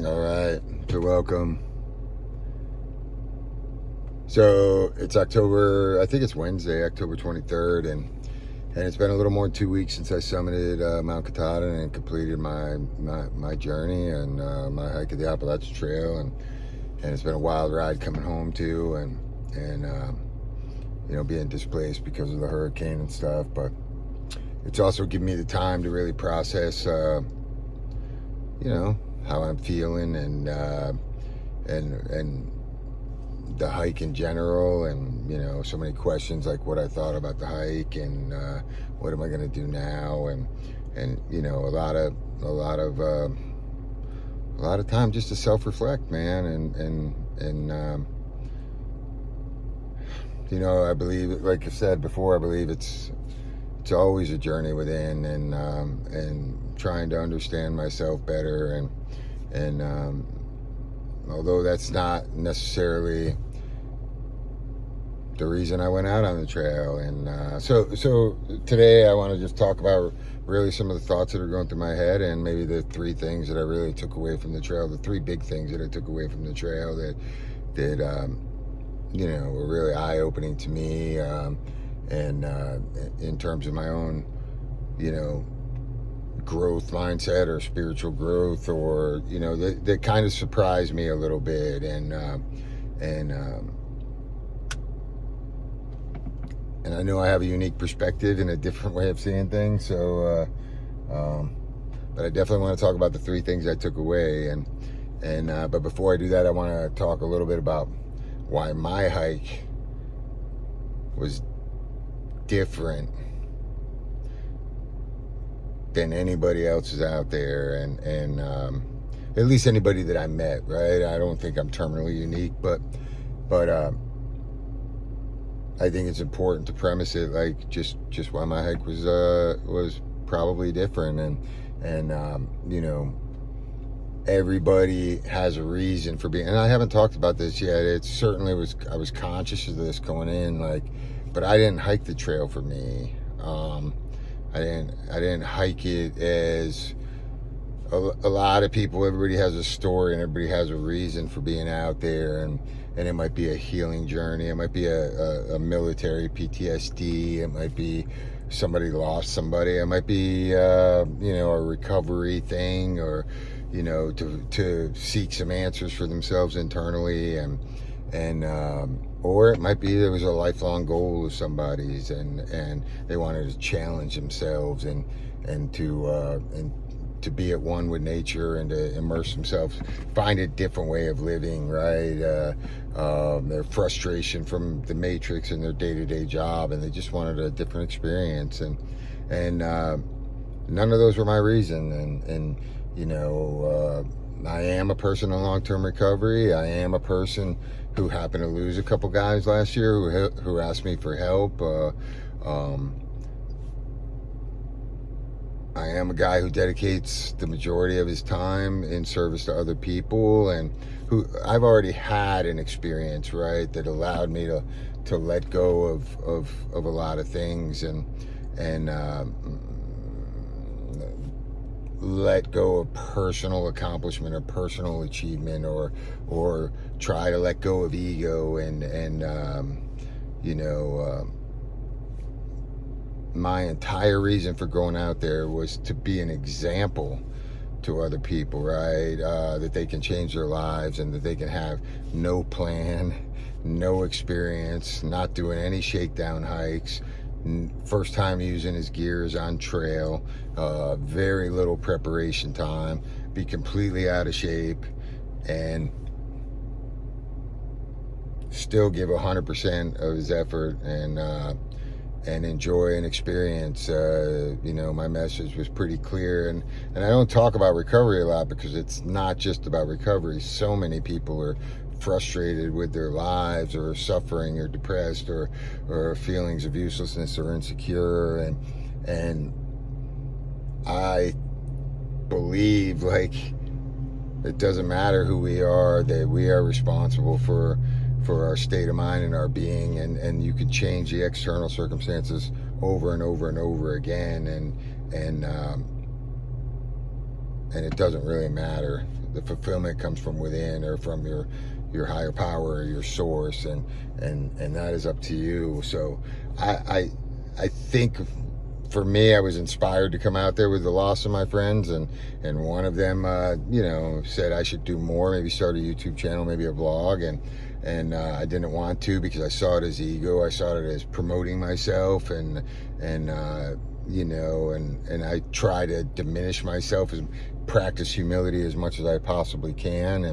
All right, so welcome. So it's October, I think it's Wednesday, October 23rd, and it's been a little more than 2 weeks since I summited Mount Katahdin and completed my journey and my hike of the Appalachian Trail, and it's been a wild ride coming home too, and being displaced because of the hurricane and stuff, but it's also given me the time to really process how I'm feeling and the hike in general, and so many questions like what I thought about the hike and what am I going to do now, and a lot of time just to self-reflect, man, and I believe, like I said before, I believe it's always a journey within, and trying to understand myself better, and although that's not necessarily the reason I went out on the trail. And so today I want to just talk about really some of the thoughts that are going through my head, and maybe the three things that I really took away from the trail, the three big things that I took away from the trail that were really eye-opening to me, and in terms of my own, growth mindset or spiritual growth, or that kind of surprised me a little bit, and I know I have a unique perspective and a different way of seeing things, so but I definitely want to talk about the three things I took away, and but before I do that, I want to talk a little bit about why my hike was different than anybody else's out there, and at least anybody that I met, right? I don't think I'm terminally unique, but I think it's important to premise it like just why my hike was probably different, and everybody has a reason for being, and I haven't talked about this yet. It certainly was, I was conscious of this going in, but I didn't hike the trail for me. I didn't hike it as a lot of people. Everybody has a story and everybody has a reason for being out there, and it might be a healing journey. It might be a military PTSD. It might be somebody lost somebody. It might be a recovery thing, or to seek some answers for themselves internally, and or it might be there was a lifelong goal of somebody's, and they wanted to challenge themselves and to be at one with nature, and to immerse themselves, find a different way of living, right? Their frustration from the matrix and their day-to-day job, and they just wanted a different experience, and none of those were my reason, and I am a person in long-term recovery. I am a person who happened to lose a couple guys last year who asked me for help. I am a guy who dedicates the majority of his time in service to other people, and who I've already had an experience, right, that allowed me to let go of a lot of things, and let go of personal accomplishment or personal achievement, or try to let go of ego, and my entire reason for going out there was to be an example to other people, right? That they can change their lives, and that they can have no plan, no experience, not doing any shakedown hikes, first time using his gears on trail, very little preparation time, be completely out of shape, and still give 100% of his effort, and enjoy and experience. My message was pretty clear, and I don't talk about recovery a lot because it's not just about recovery. So many people are frustrated with their lives, or suffering, or depressed, or feelings of uselessness, or insecure, and I believe, it doesn't matter who we are, that we are responsible for our state of mind and our being, and you can change the external circumstances over and over and over again, and and it doesn't really matter. The fulfillment comes from within, or from your higher power, or your source, and that is up to you. So I think for me, I was inspired to come out there with the loss of my friends, and one of them said I should do more, maybe start a YouTube channel, maybe a vlog, and I didn't want to, because I saw it as ego. I saw it as promoting myself, and I try to diminish myself, and practice humility as much as I possibly can,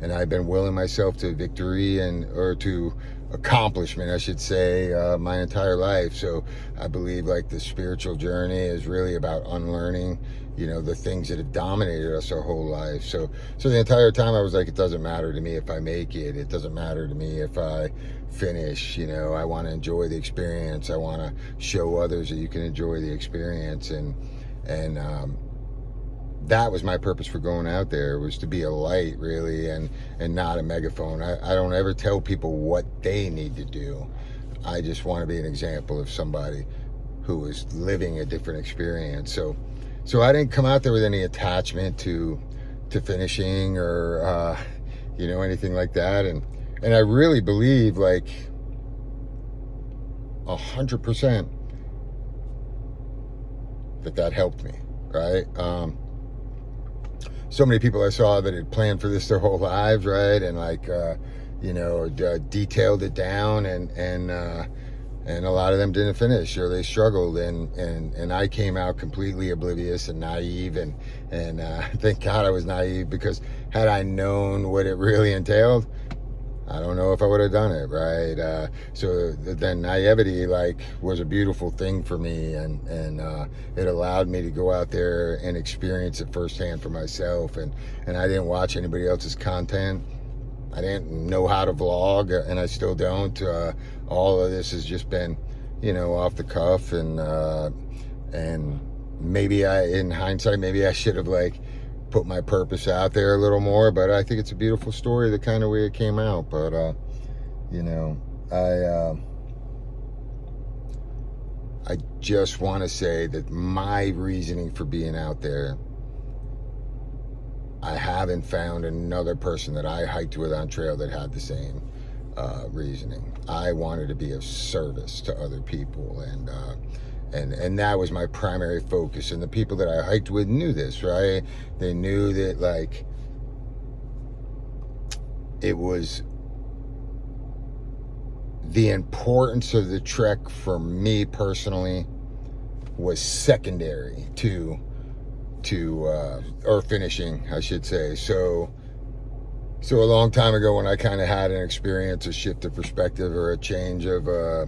and I've been willing myself to victory or to accomplishment, I should say, my entire life. So I believe like the spiritual journey is really about unlearning, the things that have dominated us our whole life. So the entire time I was like, it doesn't matter to me if I make it. It doesn't matter to me if I finish. I want to enjoy the experience. I want to show others that you can enjoy the experience, and that was my purpose for going out there, was to be a light, really, and not a megaphone. I don't ever tell people what they need to do. I just want to be an example of somebody who is living a different experience. So I didn't come out there with any attachment to finishing or anything like that. And I really believe, like, 100% that helped me, right? So many people I saw that had planned for this their whole lives, right? And like, detailed it down, and a lot of them didn't finish, or they struggled, and I came out completely oblivious and naive, and thank God I was naive, because had I known what it really entailed, I don't know if I would have done it, right? So then naivety, like, was a beautiful thing for me, and it allowed me to go out there and experience it firsthand for myself, and I didn't watch anybody else's content. I didn't know how to vlog, and I still don't. All of this has just been, off the cuff, and maybe in hindsight, maybe I should have, like, put my purpose out there a little more, but I think it's a beautiful story, the kind of way it came out. But I just want to say that my reasoning for being out there, I haven't found another person that I hiked with on trail that had the same reasoning. I wanted to be of service to other people, and that was my primary focus. And the people that I hiked with knew this, right? They knew that, like, it was the importance of the trek for me personally was secondary to or finishing, I should say. So a long time ago, when I kind of had an experience, a shift of perspective, or a change the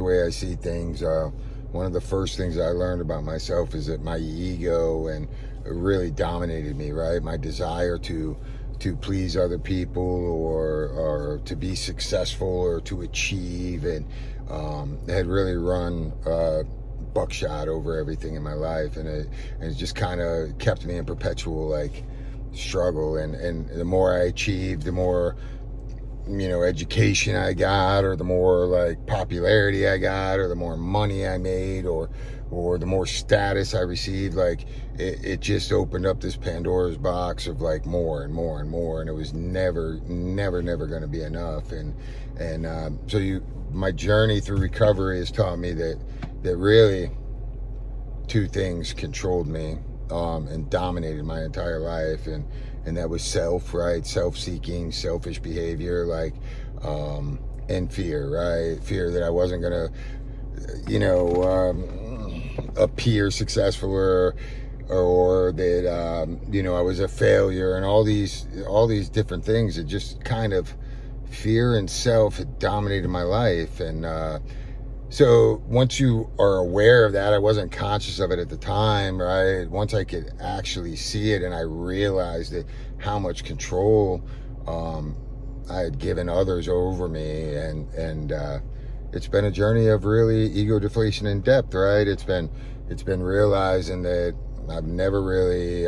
way I see things, one of the first things I learned about myself is that my ego and really dominated me, right? My desire to please other people, or to be successful, or to achieve, and had really run buckshot over everything in my life, and it just kind of kept me in perpetual, like, struggle. And the more I achieved, the more education I got, or the more, like, popularity I got, or the more money I made, or the more status I received, like, it just opened up this Pandora's box of, like, more and more and more, and it was never going to be enough. So my journey through recovery has taught me that really two things controlled me and dominated my entire life, and that was self, right? Self-seeking, selfish behavior, like, and fear, right? Fear that I wasn't gonna, appear successful, or that I was a failure, and all these different things. It just kind of, fear and self had dominated my life. And so once you are aware of that, I wasn't conscious of it at the time, right? Once I could actually see it, and I realized that how much control I had given others over me, and it's been a journey of really ego deflation in depth, right? It's been realizing that I've never really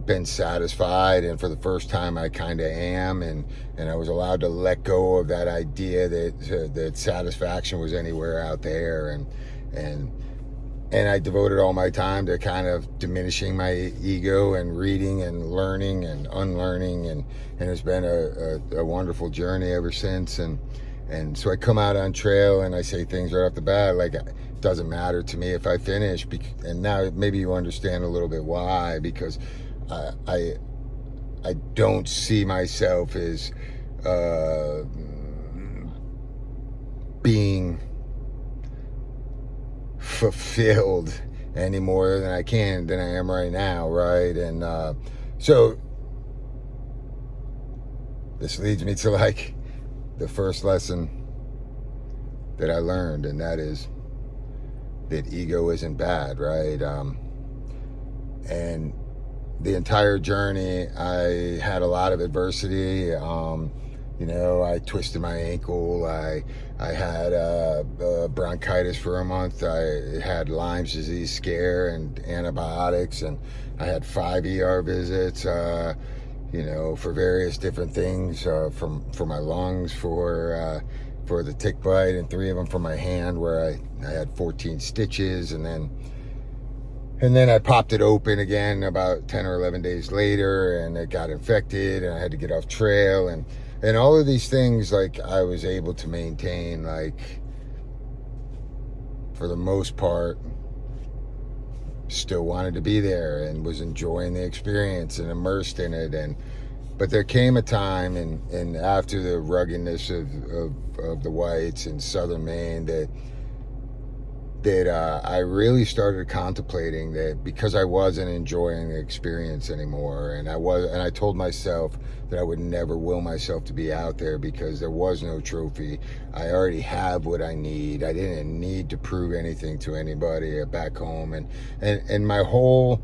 been satisfied, and for the first time I kind of am, and I was allowed to let go of that idea that satisfaction was anywhere out there, and and I devoted all my time to kind of diminishing my ego and reading and learning and unlearning, and it's been a wonderful journey ever since. And so I come out on trail and I say things right off the bat like, it doesn't matter to me if I finish. And now maybe you understand a little bit why, because I don't see myself as being fulfilled any more than I am right now, right? And so this leads me to like the first lesson that I learned, and that is that ego isn't bad, right? And the entire journey, I had a lot of adversity. You know, I twisted my ankle. I had bronchitis for a month. I had Lyme's disease scare and antibiotics, and I had 5 ER visits. You know, for various different things, for my lungs, for the tick bite, and 3 of them for my hand, where I had 14 stitches, and then I popped it open again about 10 or 11 days later, and it got infected, and I had to get off trail, and all of these things, like, I was able to maintain, like, for the most part, still wanted to be there and was enjoying the experience and immersed in it. But there came a time, and after the ruggedness of the whites in southern Maine, that I really started contemplating that, because I wasn't enjoying the experience anymore, and I told myself that I would never will myself to be out there, because there was no trophy. I already have what I need. I didn't need to prove anything to anybody back home, and my whole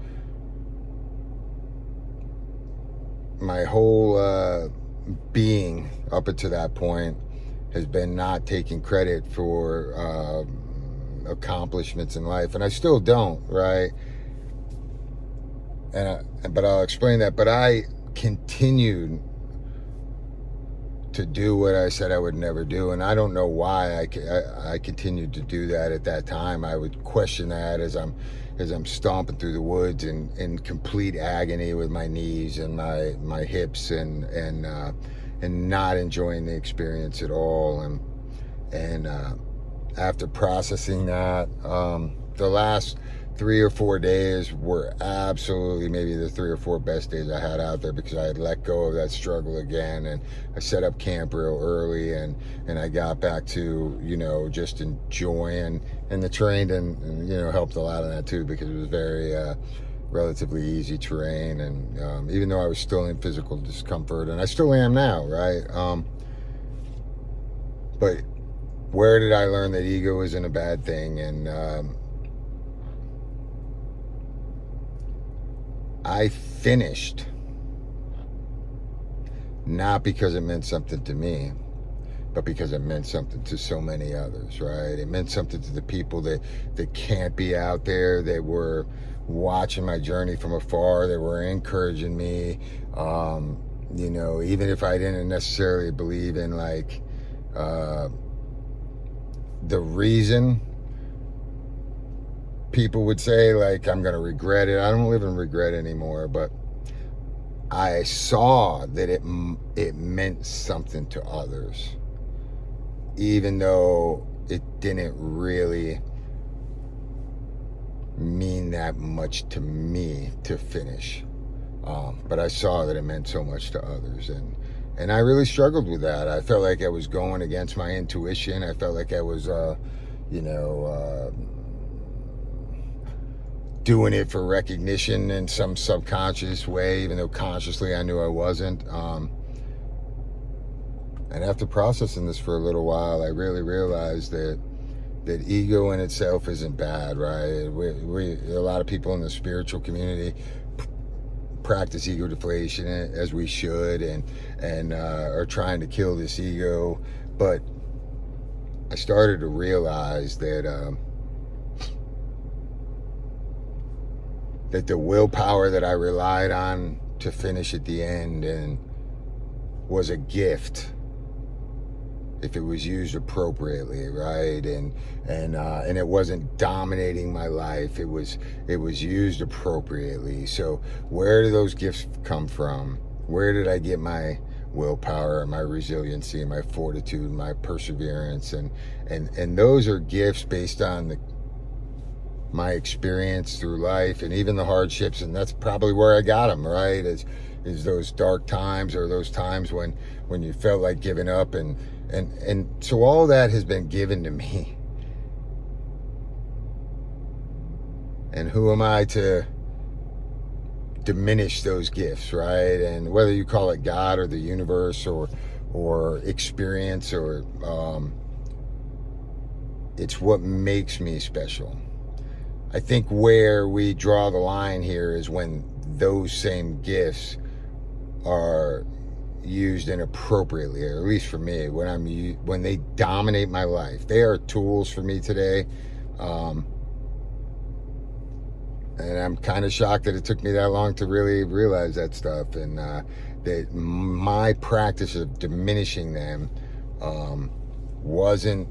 being up until that point has been not taking credit for accomplishments in life, and I still don't, right? But I'll explain that. But I continued to do what I said I would never do, and I don't know why I continued to do that at that time. I would question that as I'm stomping through the woods in complete agony with my knees and my hips, and not enjoying the experience at all. And after processing that, the last 3 or 4 days were absolutely maybe the 3 or 4 best days I had out there, because I had let go of that struggle again, and I set up camp real early, and I got back to, you know, just enjoying, and the terrain, and you know, helped a lot of that too, because it was very relatively easy terrain, and even though I was still in physical discomfort, and I still am now, right? But where did I learn that ego isn't a bad thing? And I finished, not because it meant something to me, but because it meant something to so many others, right? It meant something to the people that can't be out there, that were watching my journey from afar, that were encouraging me, you know, even if I didn't necessarily believe in, like, the reason. People would say, like, I'm gonna regret it. I don't live in regret anymore, but I saw that it meant something to others, even though it didn't really mean that much to me to finish. But I saw that it meant so much to others, and I really struggled with that. I felt like I was going against my intuition. I felt like I was, you know, doing it for recognition in some subconscious way, even though consciously I knew I wasn't. And after processing this for a little while, I really realized that ego in itself isn't bad, right? We a lot of people in the spiritual community practice ego deflation, as we should, and are trying to kill this ego. But I started to realize that that the willpower that I relied on to finish at the end and was a gift if it was used appropriately, right? And it wasn't dominating my life. It was used appropriately. So where do those gifts come from? Where did I get my willpower, my resiliency, my fortitude, my perseverance? And those are gifts based on my experience through life and even the hardships, and that's probably where I got them, right? Is those dark times, or those times when you felt like giving up, and so all that has been given to me. And who am I to diminish those gifts, right? And whether you call it God or the universe or experience, or it's what makes me special. I think where we draw the line here is when those same gifts are used inappropriately, or at least for me, when they dominate my life. They are tools for me today, and I'm kind of shocked that it took me that long to really realize that stuff, and that my practice of diminishing them wasn't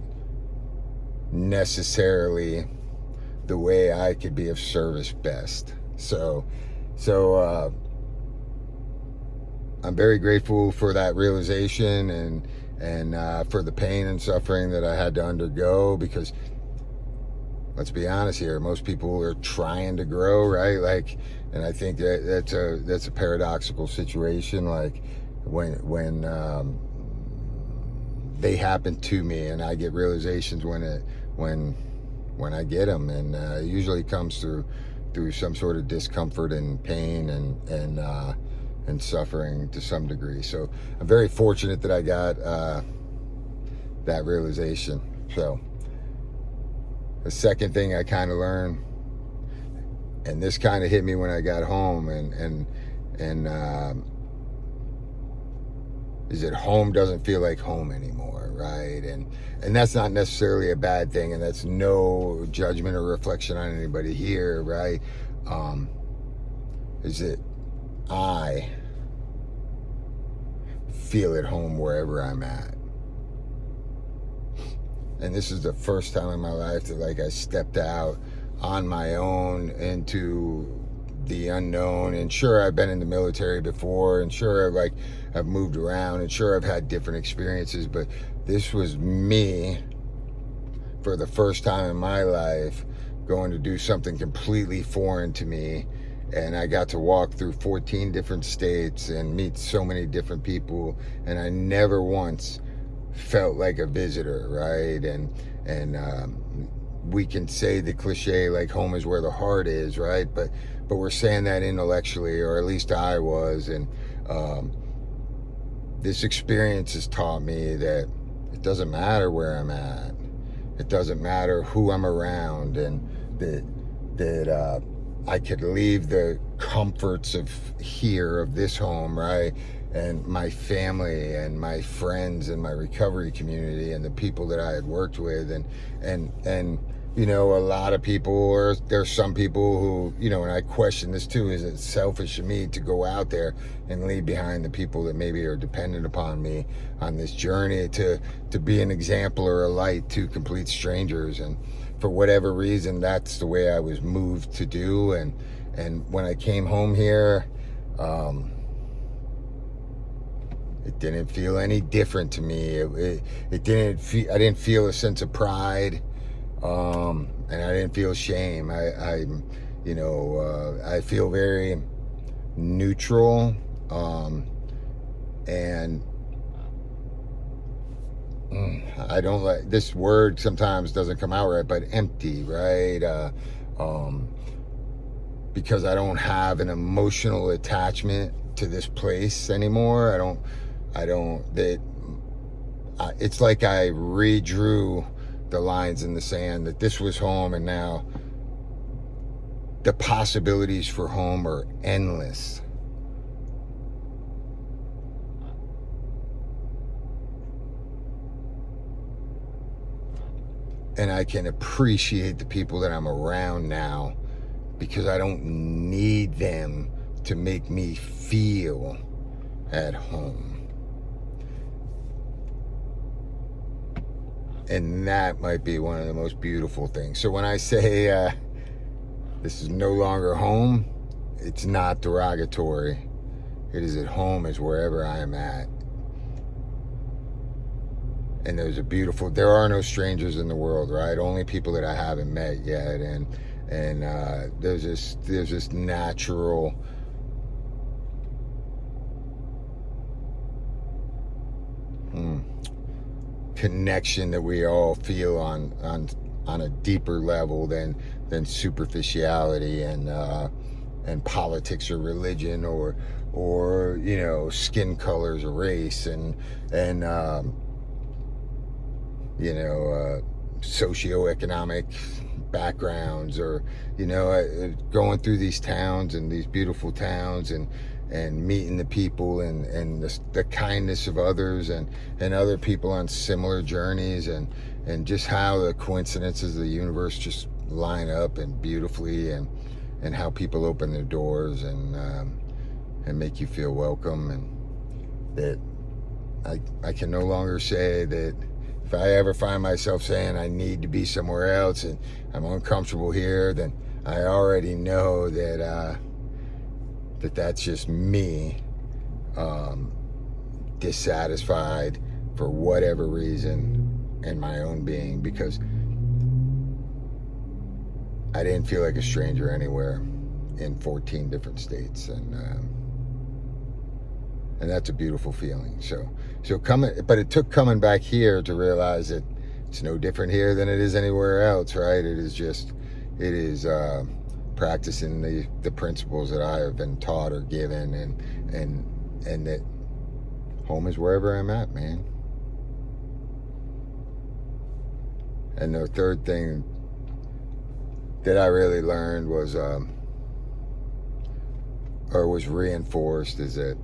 necessarily the way I could be of service best. So I'm very grateful for that realization, and for the pain and suffering that I had to undergo, because let's be honest here, most people are trying to grow, right? Like, and I think that's a paradoxical situation. Like when they happen to me, and I get realizations when I get them, and it usually comes through some sort of discomfort and pain and suffering to some degree. So I'm very fortunate that I got that realization. So the second thing I kind of learned, and this kind of hit me when I got home, and is that home doesn't feel like home anymore, right? And that's not necessarily a bad thing, and that's no judgment or reflection on anybody here, right? Is that I feel at home wherever I'm at. And this is the first time in my life that, like, I stepped out on my own into the unknown. And sure, I've been in the military before, and sure, I've moved around, and sure, I've had different experiences, but this was me for the first time in my life going to do something completely foreign to me. And I got to walk through 14 different states and meet so many different people, and I never once felt like a visitor, right? And we can say the cliche, like, home is where the heart is, right? But we're saying that intellectually, or at least I was. And this experience has taught me that it doesn't matter where I'm at. It doesn't matter who I'm around, and that I could leave the comforts of this home, right? And my family and my friends and my recovery community and the people that I had worked with, and you know, a lot of people, or there's some people who, you know, and I question this too, is it selfish of me to go out there and leave behind the people that maybe are dependent upon me on this journey to be an example or a light to complete strangers? And for whatever reason, that's the way I was moved to do. And when I came home here, it didn't feel any different to me. It didn't feel, I didn't feel a sense of pride, and I didn't feel shame. I feel very neutral, and I don't like this word, sometimes doesn't come out right, but empty, right? Because I don't have an emotional attachment to this place anymore. It's like I redrew the lines in the sand, that this was home, and now the possibilities for home are endless. And I can appreciate the people that I'm around now, because I don't need them to make me feel at home. And that might be one of the most beautiful things. So when I say this is no longer home, it's not derogatory. It is at home is wherever I am at. And there are no strangers in the world, right? Only people that I haven't met yet. And there's this natural connection that we all feel on a deeper level than superficiality and politics or religion or skin colors or race and socioeconomic backgrounds, or going through these towns and these beautiful towns and meeting the people and the kindness of others and other people on similar journeys and just how the coincidences of the universe just line up and beautifully and how people open their doors and make you feel welcome, and that I can no longer say that if I ever find myself saying I need to be somewhere else and I'm uncomfortable here, then I already know that that's just me dissatisfied for whatever reason in my own being, because I didn't feel like a stranger anywhere in 14 different states, and that's a beautiful feeling. So but it took coming back here to realize that it's no different here than it is anywhere else, right? It is practicing the principles that I have been taught or given, and that home is wherever I'm at, man. And the third thing that I really learned was reinforced is that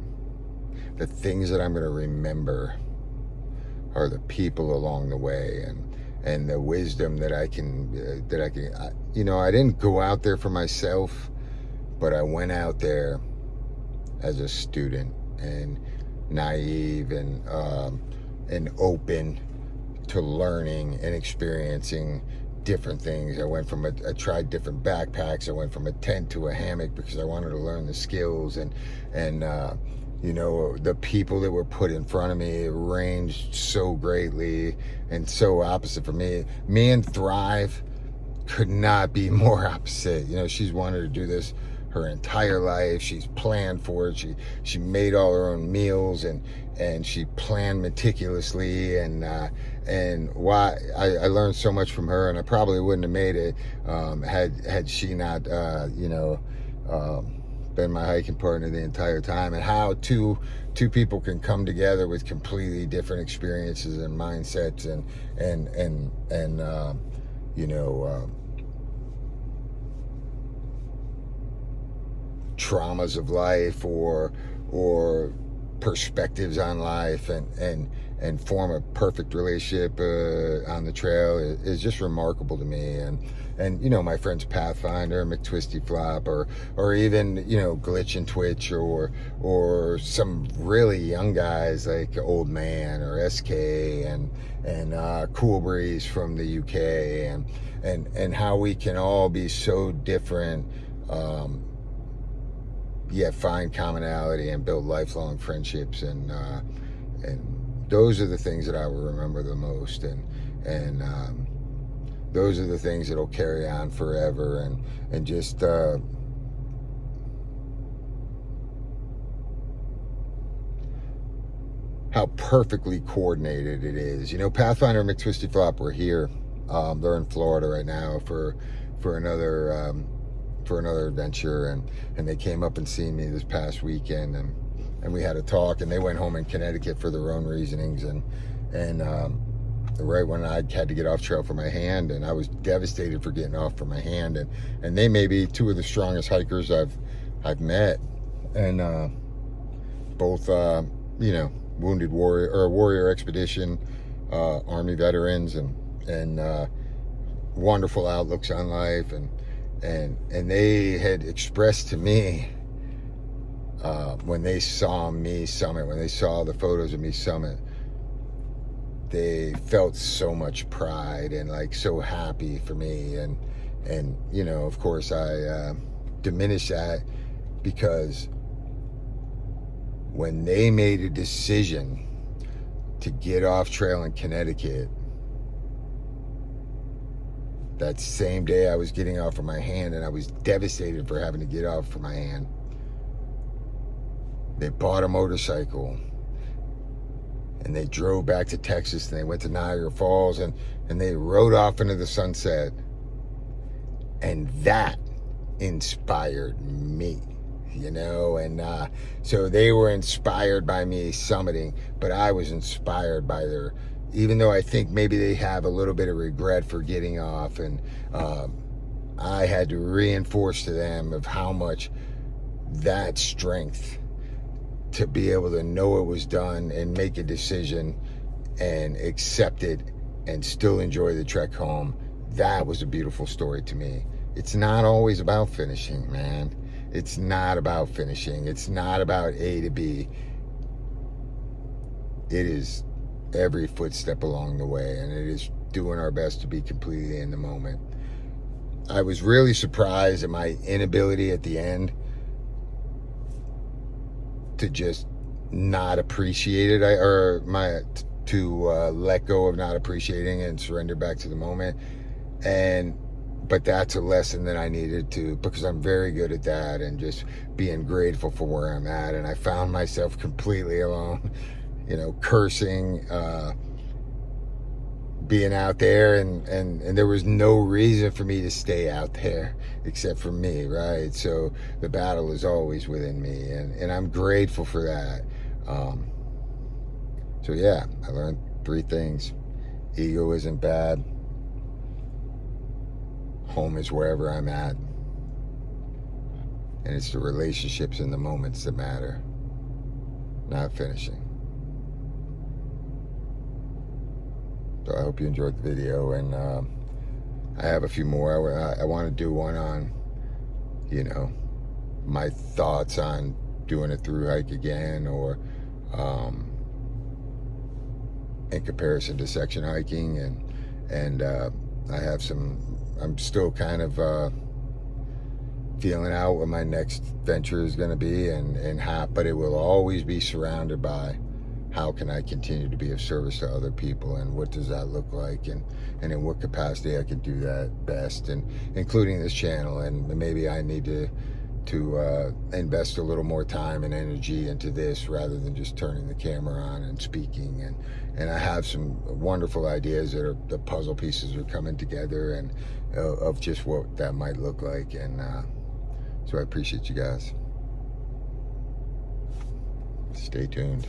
the things that I'm going to remember are the people along the way and the wisdom that I didn't go out there for myself, but I went out there as a student and naive and open to learning and experiencing different things. I tried different backpacks. I went from a tent to a hammock because I wanted to learn the skills, and the people that were put in front of me ranged so greatly and so opposite from me. Me and Thrive could not be more opposite. She's wanted to do this her entire life. She's planned for it. She made all her own meals and she planned meticulously, and why I learned so much from her, and I probably wouldn't have made it had she not been my hiking partner the entire time. And how two people can come together with completely different experiences and mindsets and traumas of life or perspectives on life and form a perfect relationship on the trail is just remarkable to me. And my friends Pathfinder, McTwisty Flop, or even Glitch and Twitch, or some really young guys like Old Man or SK and Cool Breeze from the UK, and how we can all be so different, yet find commonality and build lifelong friendships, and those are the things that I will remember the most, and those are the things that'll carry on forever, and just how perfectly coordinated it is. Pathfinder and McTwisty Flop were here. They're in Florida right now for another adventure, and they came up and seen me this past weekend, and we had a talk, and they went home in Connecticut for their own reasonings, and right when I had to get off trail for my hand, and I was devastated for getting off for my hand, and they may be two of the strongest hikers I've met, and both wounded warrior expedition Army veterans, and wonderful outlooks on life, and they had expressed to me when they saw me summit, when they saw the photos of me summit, they felt so much pride and like so happy for me. And you know, of course I diminish that, because when they made a decision to get off trail in Connecticut, that same day I was getting off of my hand, and I was devastated for having to get off for my hand. They bought a motorcycle and they drove back to Texas, and they went to Niagara Falls, and they rode off into the sunset. And that inspired me, you know, and so they were inspired by me summiting, but I was inspired by their, even though I think maybe they have a little bit of regret for getting off, and I had to reinforce to them of how much that strength to be able to know it was done and make a decision and accept it and still enjoy the trek home. That was a beautiful story to me. It's not always about finishing, man. It's not about finishing. It's not about A to B. It is every footstep along the way, and it is doing our best to be completely in the moment. I was really surprised at my inability at the end to just not appreciate it, to let go of not appreciating it and surrender back to the moment. But that's a lesson that I needed to, because I'm very good at that, and just being grateful for where I'm at. And I found myself completely alone, you know, cursing, being out there, and there was no reason for me to stay out there except for me, right? So the battle is always within me, and I'm grateful for that. So yeah, I learned 3 things. Ego isn't bad. Home is wherever I'm at. And it's the relationships and the moments that matter, not finishing. So I hope you enjoyed the video, and I have a few more. I want to do one on, you know, my thoughts on doing a through hike again, or in comparison to section hiking, and I have some. I'm still kind of feeling out what my next venture is going to be, but it will always be surrounded by how can I continue to be of service to other people, and what does that look like, and in what capacity I can do that best, and including this channel. And maybe I need to invest a little more time and energy into this, rather than just turning the camera on and speaking. And I have some wonderful ideas that the puzzle pieces are coming together, and of just what that might look like. And so I appreciate you guys. Stay tuned.